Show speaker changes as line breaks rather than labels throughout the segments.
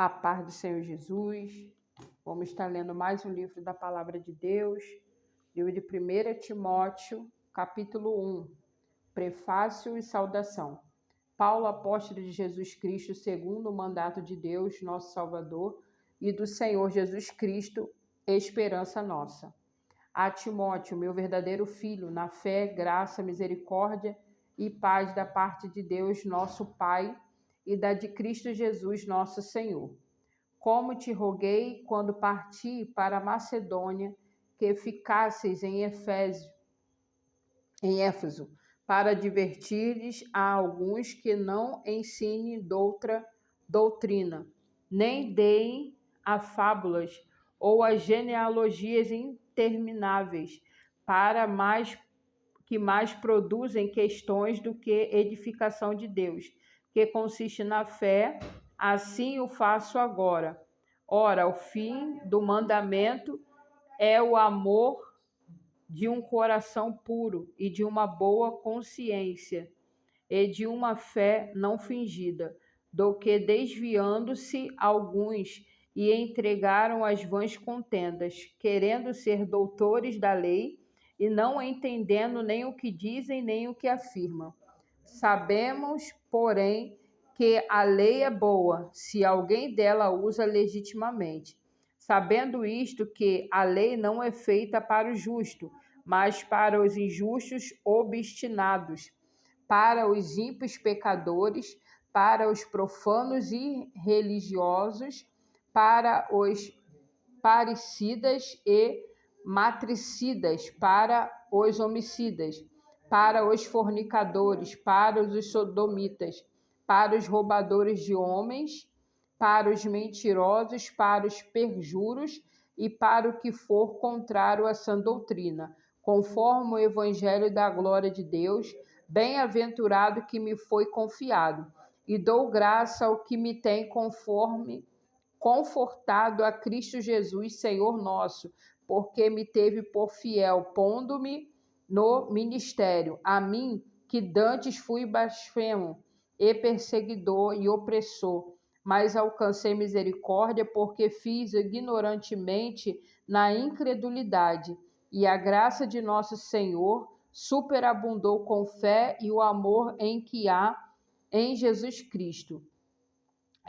A paz do Senhor Jesus. Vamos estar lendo mais um livro da Palavra de Deus, livro de 1 Timóteo, capítulo 1, prefácio e saudação. Paulo, apóstolo de Jesus Cristo, segundo o mandato de Deus, nosso Salvador, e do Senhor Jesus Cristo, esperança nossa. A Timóteo, meu verdadeiro filho, na fé, graça, misericórdia e paz da parte de Deus, nosso Pai, e da de Cristo Jesus, nosso Senhor. Como te roguei quando parti para a Macedônia, que ficasseis em Éfeso, para advertires a alguns que não ensinem doutrina, nem deem a fábulas ou a genealogias intermináveis, que mais produzem questões do que edificação de Deus, que consiste na fé. Assim o faço agora. Ora, o fim do mandamento é o amor de um coração puro e de uma boa consciência e de uma fé não fingida, do que desviando-se alguns e entregaram as vãs contendas, querendo ser doutores da lei e não entendendo nem o que dizem nem o que afirmam. Sabemos, porém, que a lei é boa, se alguém dela usa legitimamente. Sabendo isto, que a lei não é feita para o justo, mas para os injustos obstinados, para os ímpios pecadores, para os profanos e religiosos, para os parricidas e matricidas, para os homicidas, para os fornicadores, para os sodomitas, para os roubadores de homens, para os mentirosos, para os perjuros e para o que for contrário à sã doutrina, conforme o evangelho da glória de Deus, bem-aventurado que me foi confiado, e dou graça ao que me tem confortado a Cristo Jesus, Senhor nosso, porque me teve por fiel, pondo-me no ministério, a mim, que dantes fui blasfemo, e perseguidor e opressor, mas alcancei misericórdia, porque fiz ignorantemente na incredulidade, e a graça de nosso Senhor superabundou com fé e o amor em que há em Jesus Cristo.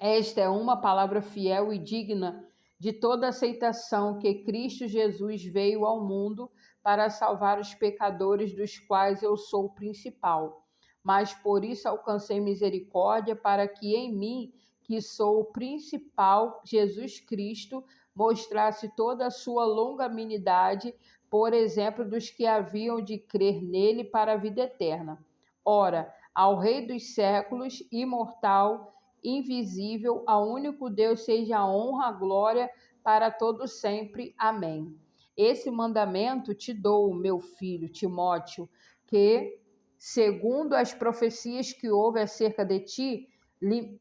Esta é uma palavra fiel e digna de toda aceitação, que Cristo Jesus veio ao mundo para salvar os pecadores, dos quais eu sou o principal. Mas por isso alcancei misericórdia, para que em mim, que sou o principal, Jesus Cristo mostrasse toda a sua longanimidade, por exemplo dos que haviam de crer nele para a vida eterna. Ora, ao Rei dos séculos, imortal, invisível, ao único Deus, seja a honra, a glória para todo sempre. Amém. Esse mandamento te dou, meu filho Timóteo, que, segundo as profecias que houve acerca de ti,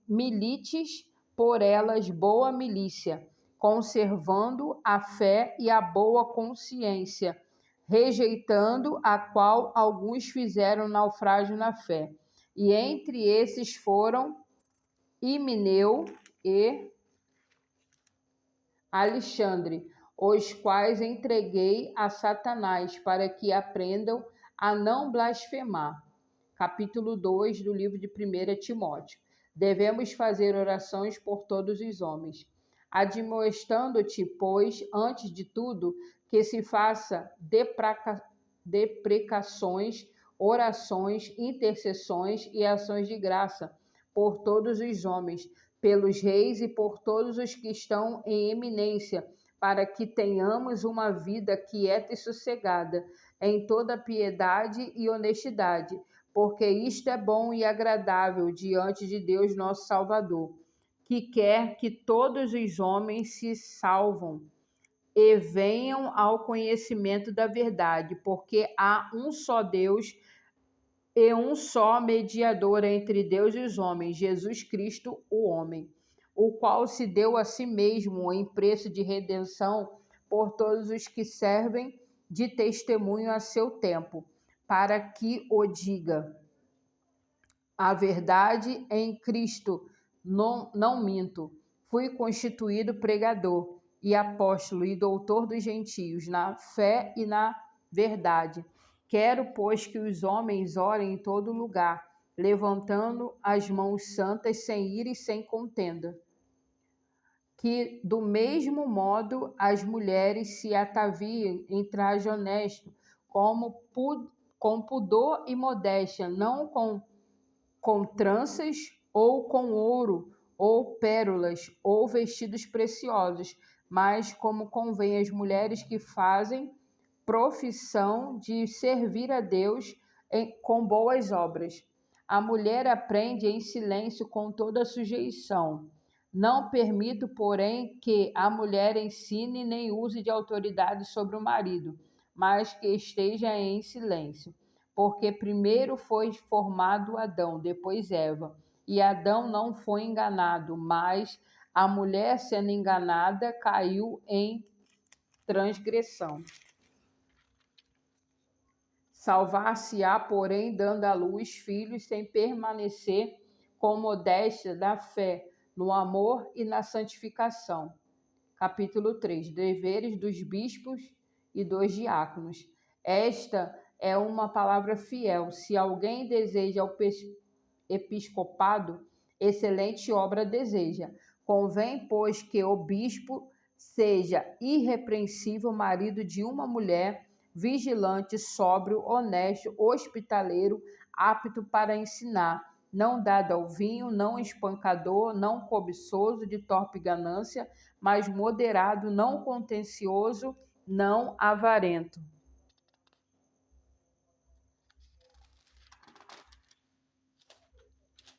milites por elas boa milícia, conservando a fé e a boa consciência, rejeitando a qual alguns fizeram naufrágio na fé. E entre esses foram Himeneu e Alexandre, os quais entreguei a Satanás, para que aprendam a não blasfemar. Capítulo 2 do livro de 1 Timóteo. Devemos fazer orações por todos os homens, admoestando-te, pois, antes de tudo, que se faça deprecações, orações, intercessões e ações de graça por todos os homens, pelos reis e por todos os que estão em eminência, para que tenhamos uma vida quieta e sossegada, em toda piedade e honestidade, porque isto é bom e agradável diante de Deus nosso Salvador, que quer que todos os homens se salvam e venham ao conhecimento da verdade, porque há um só Deus e um só mediador entre Deus e os homens, Jesus Cristo, o homem, o qual se deu a si mesmo em preço de redenção por todos os que servem de testemunho a seu tempo, para que o diga. A verdade em Cristo, não minto. fui constituído pregador e apóstolo e doutor dos gentios, na fé e na verdade. Quero, pois, que os homens orem em todo lugar, levantando as mãos santas, sem ira e sem contenda. Que, do mesmo modo, as mulheres se ataviem em traje honesto, com pudor e modéstia, não com tranças ou com ouro, ou pérolas, ou vestidos preciosos, mas como convém às mulheres que fazem profissão de servir a Deus com boas obras. A mulher aprende em silêncio com toda sujeição. Não permito, porém, que a mulher ensine nem use de autoridade sobre o marido, mas que esteja em silêncio. Porque primeiro foi formado Adão, depois Eva. E Adão não foi enganado, mas a mulher, sendo enganada, caiu em transgressão. Salvar-se-á, porém, dando à luz filhos, sem permanecer com modéstia da fé, no amor e na santificação. Capítulo 3. Deveres dos bispos e dos diáconos. Esta é uma palavra fiel. Se alguém deseja o episcopado, excelente obra deseja. Convém, pois, que o bispo seja irrepreensível, marido de uma mulher, vigilante, sóbrio, honesto, hospitaleiro, apto para ensinar, não dado ao vinho, não espancador, não cobiçoso de torpe ganância, mas moderado, não contencioso, não avarento.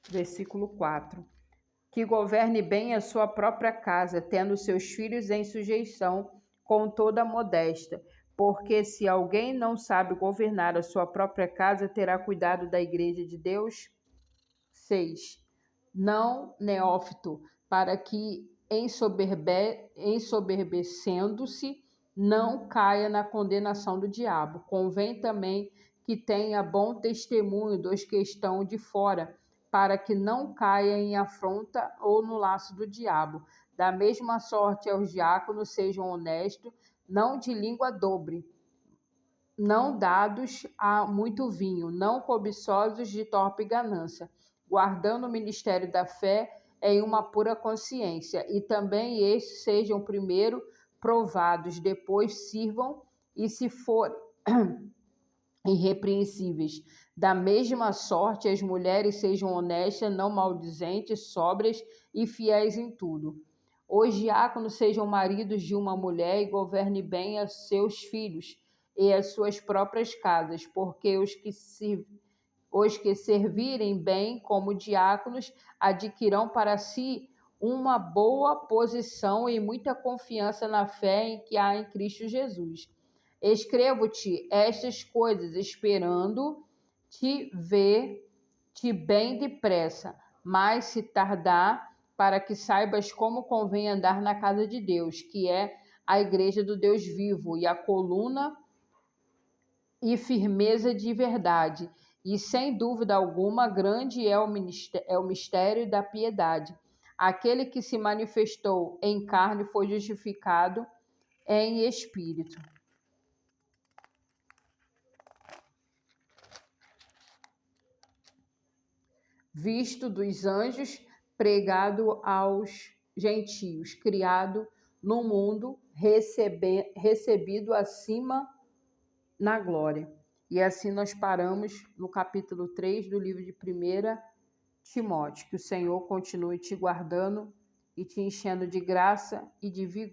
Versículo 4. Que governe bem a sua própria casa, tendo seus filhos em sujeição, com toda modéstia. Porque se alguém não sabe governar a sua própria casa, terá cuidado da igreja de Deus? 6. Não neófito, para que, ensoberbecendo-se, não caia na condenação do diabo. Convém também que tenha bom testemunho dos que estão de fora, para que não caia em afronta ou no laço do diabo. Da mesma sorte, aos diáconos sejam honestos, não de língua dobre, não dados a muito vinho, não cobiçosos de torpe ganância, guardando o ministério da fé em uma pura consciência, e também estes sejam primeiro provados, depois sirvam, e se forem irrepreensíveis. Da mesma sorte, as mulheres sejam honestas, não maldizentes, sóbrias e fiéis em tudo. Os diáconos sejam maridos de uma mulher e governem bem a seus filhos e as suas próprias casas, porque os que servirem bem como diáconos adquirirão para si uma boa posição e muita confiança na fé em que há em Cristo Jesus. Escrevo-te estas coisas, esperando te ver-te bem depressa, mas se tardar, para que saibas como convém andar na casa de Deus, que é a igreja do Deus vivo, e a coluna e firmeza de verdade. E sem dúvida alguma, grande é o mistério da piedade. Aquele que se manifestou em carne foi justificado em espírito, visto dos anjos, pregado aos gentios, criado no mundo, recebido acima na glória. E assim nós paramos no capítulo 3 do livro de 1 Timóteo. Que o Senhor continue te guardando e te enchendo de graça e de vigor.